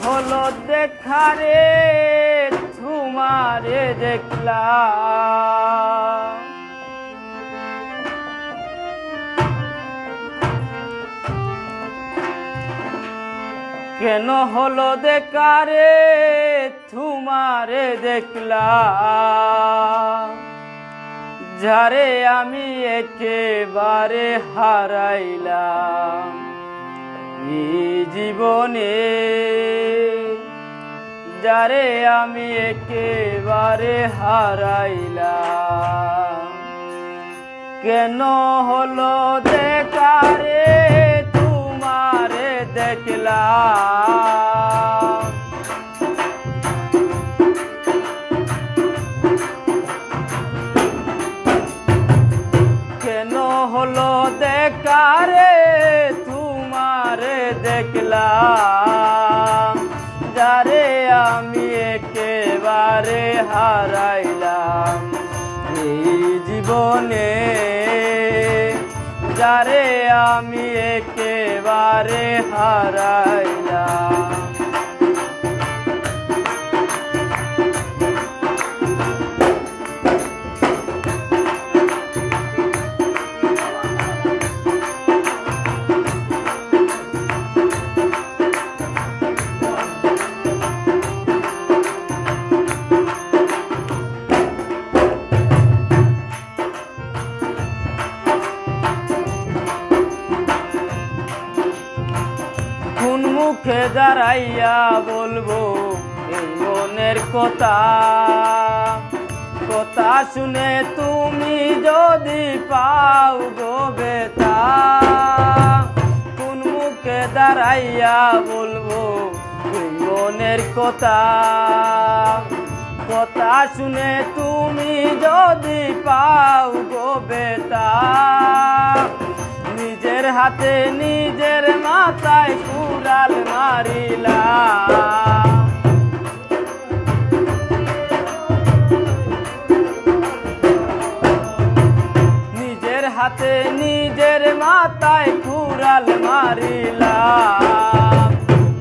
হলো দেখা রে তোমারে দেখলাম, কেন হলো দেখা রে তোমারে দেখলাম, যারে আমি একেবারে হারাইলাম এই জীবনে, যারে আমি একেবারে হারাইলাম। কেন হলো দেখা রে তোমারে দেখলাম, কেন হলো দেখা রে তোমারে দেখলাম, যারে আমি একেবারে হারাইলাম এই জীবনে, যারে আমি একেবারে হারাইলাম। কোন মুখে দাঁড়াইয়া বলবো এই মনের কথা, কথা শুনে তুমি যদি পাও গো বেতা। কোন মুখে দাঁড়াইয়া বলবো এই মনের কথা, কথা শুনে তুমি যদি পাও গো বেতা। নিজের হাতে নিজের মাথায় কুড়াল মারিলাম, নিজের হাতে নিজের মাথায় কুড়াল মারিলাম,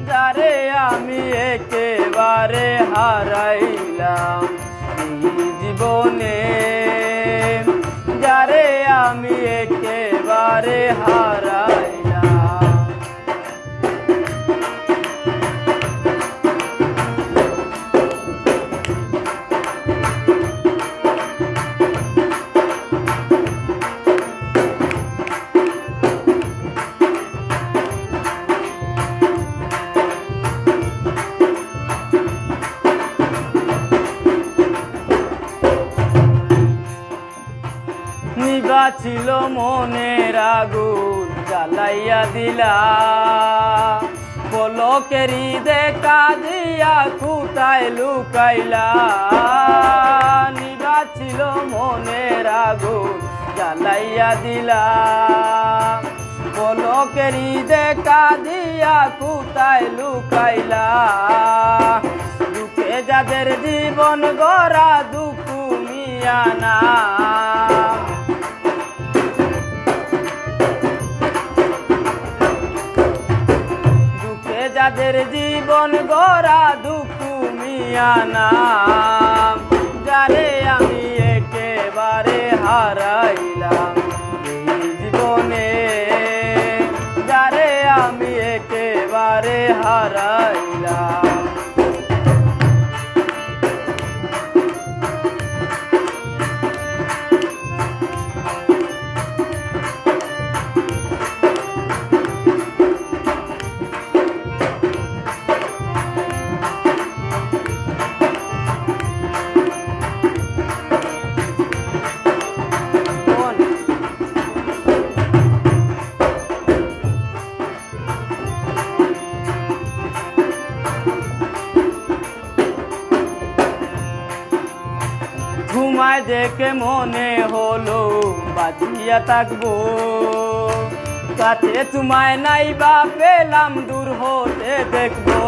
যারে আমি একেবারে হারাইলাম এই জীবনে, যারে আমি একেবারে হারাইলাম। নিভা ছিল মনের আগুন জ্বালাইয়া দিলা, পলকেরই দেখা দিয়া কোথায় লুকাইলা। নিভা ছিল মনের আগুন জ্বালাইয়া দিলা, পলকেরই দেখা দিয়া কোথায় লুকাইলা। দুঃখে যাদের জীবন গড়া দুঃখ মিয়া না, যাদের জীবন গড়া দুঃখ মিয়া না, যারে আমি একেবারে হারাইলাম এই জীবনে, যারে আমি একেবারে হারাইলাম। তোমায় দেখে মনে হলো বাঁচিয়া থাকবো, কাছে তোমায় নাই বা পেলাম দূর হতে দেখবো।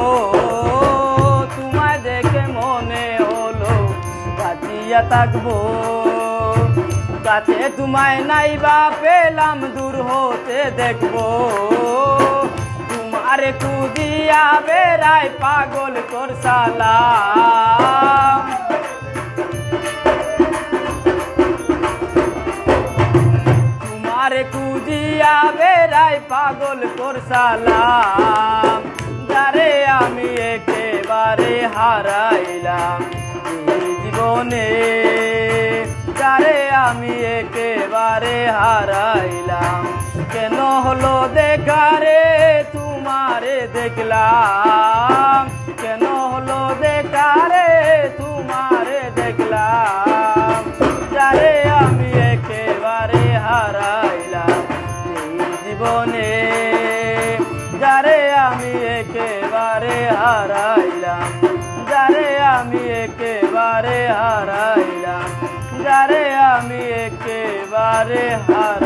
তোমায় দেখে মনে হলো বাঁচিয়া থাকবো, কাছে তোমায় নাই বা পেলাম দূর হতে দেখবো। আরে কুদিয়া বেড়াই পাগল তোর সালাম তোমারে কুদিয়া বেড়াই পাগল তোর সালাম যারে আমি একেবারে হারাইলাম এই জীবনে যারে আমি একেবারে হারাইলাম কেন হলো দেখা রে তোমারে দেখলাম কেন হলো দেখা রে তোমারে দেখলাম যারে আমি একেবারে হারাইলাম এই জীবনে যারে আমি একেবারে হারাইলাম যারে আমি একেবারে হারাইলাম যারে আমি একেবারে হারাইলাম